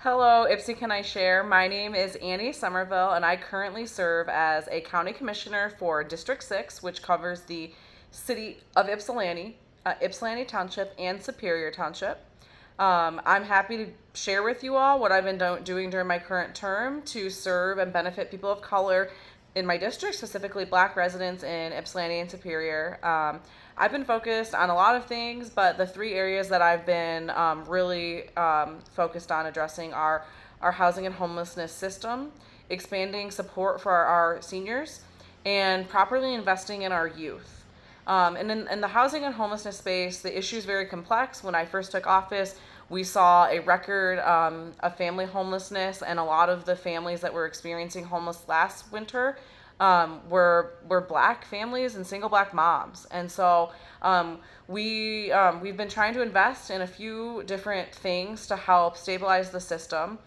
Hello, Ipsy Can I Share? My name is Annie Somerville, and I currently serve as a county commissioner for District 6, which covers the city of Ypsilanti, Ypsilanti Township, and Superior Township. I'm happy to share with you all what I've been doing during my current term to serve and benefit people of color in my district, specifically Black residents in Ypsilanti and Superior. I've been focused on a lot of things, but the three areas that I've been really focused on addressing are our housing and homelessness system, expanding support for our seniors, and properly investing in our youth. And in the housing and homelessness space, the issue is very complex. When I first took office, we saw a record of family homelessness, and a lot of the families that were experiencing homeless last winter were Black families and single Black moms. And so we've been trying to invest in a few different things to help stabilize the system.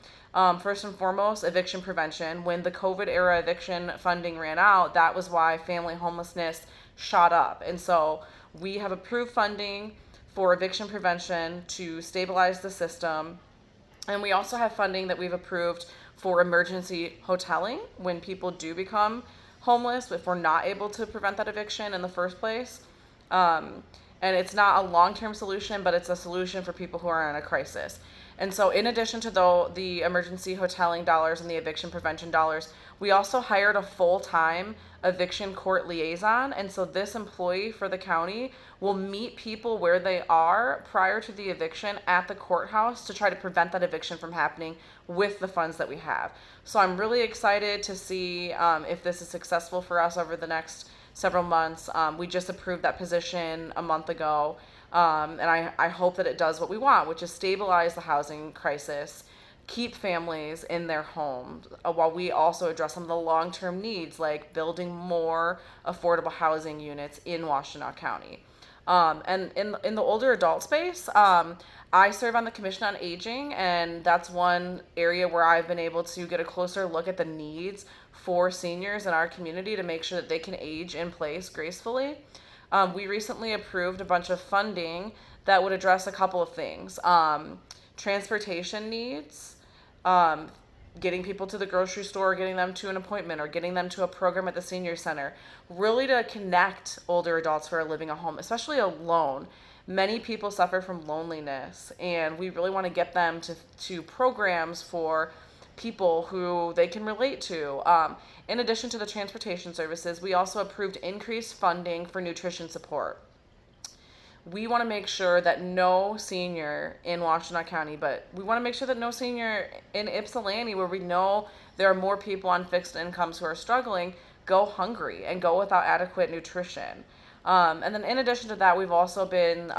First and foremost, eviction prevention. When the COVID era eviction funding ran out, that was why family homelessness shot up. And so we have approved funding for eviction prevention to stabilize the system. And we also have funding that we've approved for emergency hoteling when people do become homeless, if we're not able to prevent that eviction in the first place. And it's not a long-term solution, but it's a solution for people who are in a crisis. And so in addition to the emergency hoteling dollars and the eviction prevention dollars, we also hired a full-time eviction court liaison. And so this employee for the county will meet people where they are prior to the eviction at the courthouse to try to prevent that eviction from happening with the funds that we have. So I'm really excited to see if this is successful for us over the next several months. We just approved that position a month ago. And I hope that it does what we want, which is stabilize the housing crisis, keep families in their homes, while we also address some of the long-term needs, like building more affordable housing units in Washtenaw County. And in the older adult space, I serve on the Commission on Aging, and that's one area where I've been able to get a closer look at the needs for seniors in our community to make sure that they can age in place gracefully. We recently approved a bunch of funding that would address a couple of things. Transportation needs, getting people to the grocery store, getting them to an appointment, or getting them to a program at the senior center, really to connect older adults who are living at home, especially alone. Many people suffer from loneliness, and we really want to get them to programs for people who they can relate to. In addition to the transportation services, we also approved increased funding for nutrition support. We want to make sure that no senior in Washtenaw County, but we want to make sure that no senior in Ypsilanti, where we know there are more people on fixed incomes who are struggling, go hungry and go without adequate nutrition. And then in addition to that, we've also been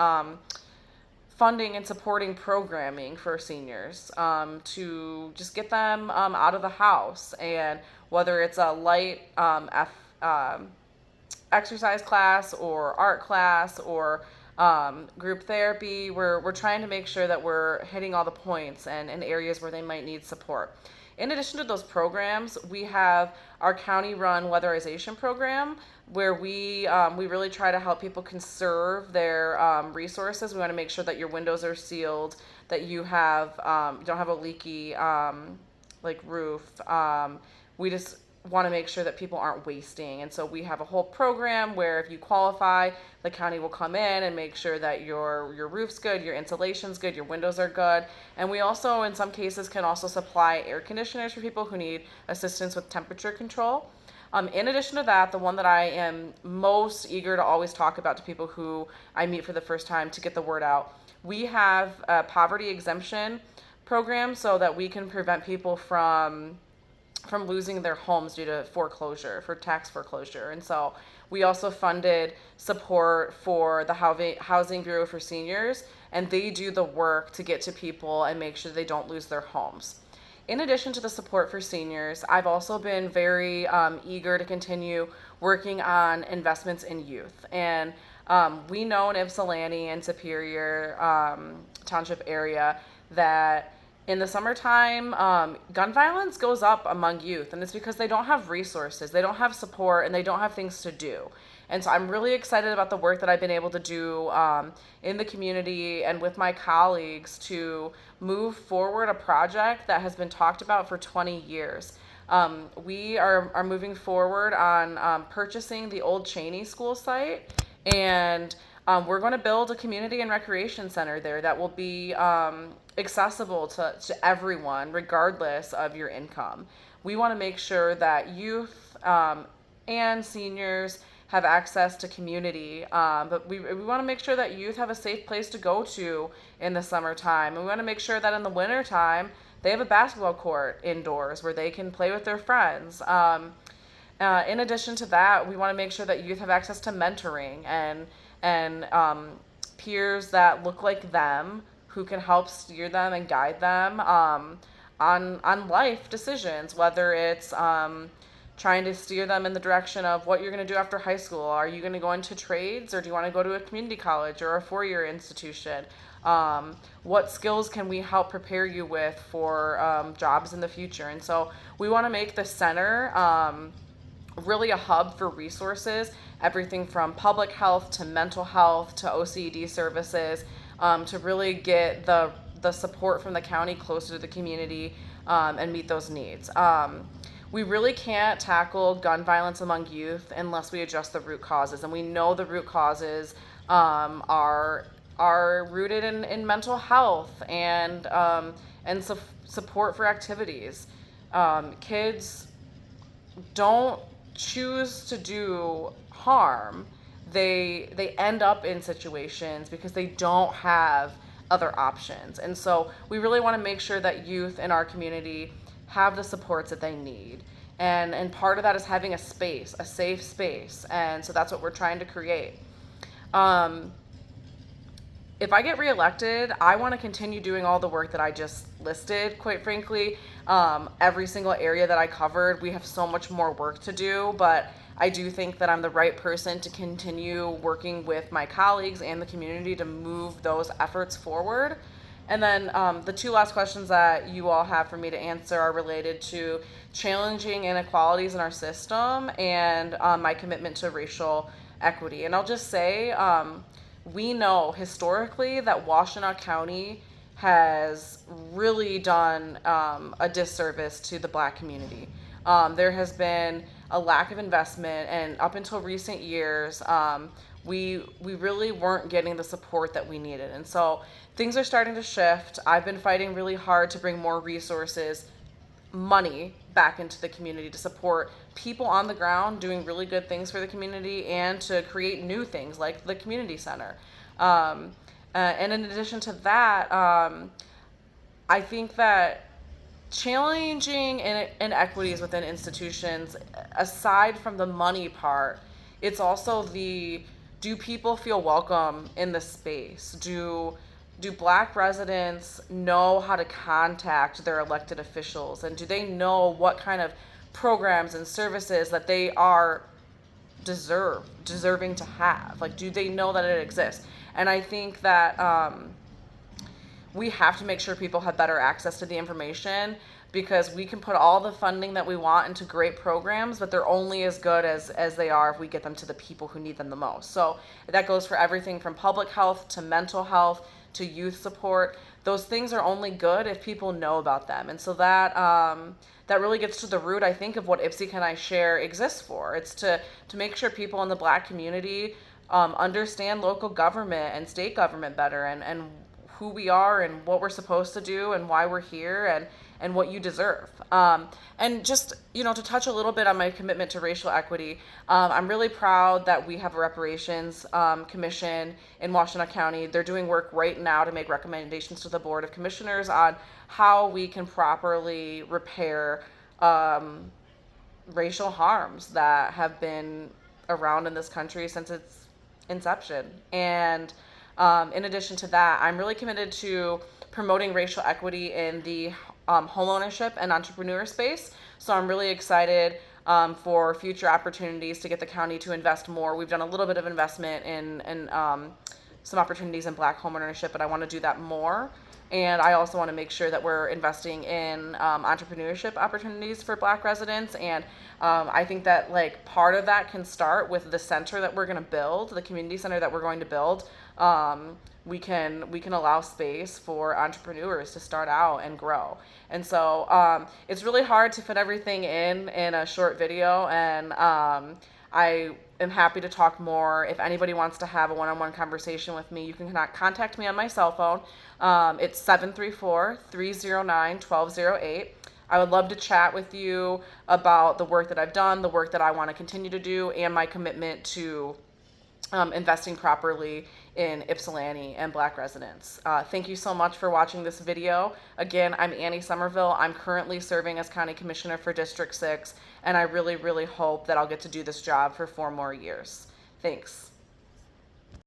funding and supporting programming for seniors to just get them out of the house, and whether it's a light exercise class or art class or group therapy, we're trying to make sure that we're hitting all the points and in areas where they might need support. In addition to those programs, we have our county-run weatherization program, where we really try to help people conserve their resources. We want to make sure that your windows are sealed, that you don't have a leaky roof. We just want to make sure that people aren't wasting. And so we have a whole program where if you qualify, the county will come in and make sure that your roof's good, your insulation's good, your windows are good. And we also, in some cases, can also supply air conditioners for people who need assistance with temperature control. In addition to that, the one that I am most eager to always talk about to people who I meet for the first time to get the word out, we have a poverty exemption program so that we can prevent people from losing their homes due to foreclosure, for tax foreclosure. And so we also funded support for the Housing Bureau for Seniors, and they do the work to get to people and make sure they don't lose their homes. In addition to the support for seniors, I've also been very eager to continue working on investments in youth. And we know in Ypsilanti and Superior Township area that in the summertime, gun violence goes up among youth, and it's because they don't have resources, they don't have support, and they don't have things to do. And so I'm really excited about the work that I've been able to do in the community and with my colleagues to move forward a project that has been talked about for 20 years. We are moving forward on purchasing the old Cheney School site, and we're going to build a community and recreation center there that will be accessible to everyone, regardless of your income. We want to make sure that youth and seniors have access to community, but we want to make sure that youth have a safe place to go to in the summertime. And we want to make sure that in the wintertime, they have a basketball court indoors where they can play with their friends. In addition to that, we want to make sure that youth have access to mentoring and peers that look like them who can help steer them and guide them on life decisions, whether it's trying to steer them in the direction of what you're going to do after high school. Are you going to go into trades, or do you want to go to a community college or a four-year institution? What skills can we help prepare you with for jobs in the future? And so we want to make the center really a hub for resources, everything from public health to mental health to OCD services, to really get the support from the county closer to the community and meet those needs. We really can't tackle gun violence among youth unless we address the root causes, and we know the root causes are rooted in mental health and support for activities. Kids don't choose to do harm. They end up in situations because they don't have other options. And so we really want to make sure that youth in our community have the supports that they need. And part of that is having a space, a safe space. And so that's what we're trying to create. If I get reelected, I want to continue doing all the work that I just listed, quite frankly. Every single area that I covered, we have so much more work to do, but I do think that I'm the right person to continue working with my colleagues and the community to move those efforts forward. And then the two last questions that you all have for me to answer are related to challenging inequalities in our system and my commitment to racial equity. And I'll just say, we know historically that Washtenaw County has really done a disservice to the Black community. There has been a lack of investment, and up until recent years, we really weren't getting the support that we needed. And so things are starting to shift. I've been fighting really hard to bring more resources, money back into the community to support people on the ground doing really good things for the community and to create new things like the community center. And in addition to that, I think that challenging inequities within institutions, aside from the money part, it's also do people feel welcome in the space? Do Black residents know how to contact their elected officials, and do they know what kind of programs and services that they are deserving to have? Like, do they know that it exists? And I think that we have to make sure people have better access to the information, because we can put all the funding that we want into great programs, but they're only as good as they are if we get them to the people who need them the most. So that goes for everything from public health to mental health to youth support. Those things are only good if people know about them. And so that really gets to the root, I think, of what IPSI Can I Share exists for. It's to make sure people in the Black community understand local government and state government better, and who we are and what we're supposed to do and why we're here and what you deserve. And just, to touch a little bit on my commitment to racial equity, I'm really proud that we have a reparations commission in Washtenaw County. They're doing work right now to make recommendations to the Board of Commissioners on how we can properly repair racial harms that have been around in this country since its inception. And in addition to that, I'm really committed to promoting racial equity in the home ownership and entrepreneur space. So I'm really excited for future opportunities to get the county to invest more. We've done a little bit of investment in some opportunities in Black home ownership, but I want to do that more. And I also want to make sure that we're investing in entrepreneurship opportunities for Black residents. And I think that like part of that can start with the center that we're going to build, the community center that we're going to build. We can allow space for entrepreneurs to start out and grow. And so it's really hard to fit everything in a short video. And I am happy to talk more. If anybody wants to have a one-on-one conversation with me, you can contact me on my cell phone. It's 734-309-1208. I would love to chat with you about the work that I've done, the work that I want to continue to do, and my commitment to investing properly in Ypsilanti and Black residents. Thank you so much for watching this video. Again, I'm Annie Somerville. I'm currently serving as County Commissioner for District 6, and I really, really hope that I'll get to do this job for 4 more years. Thanks.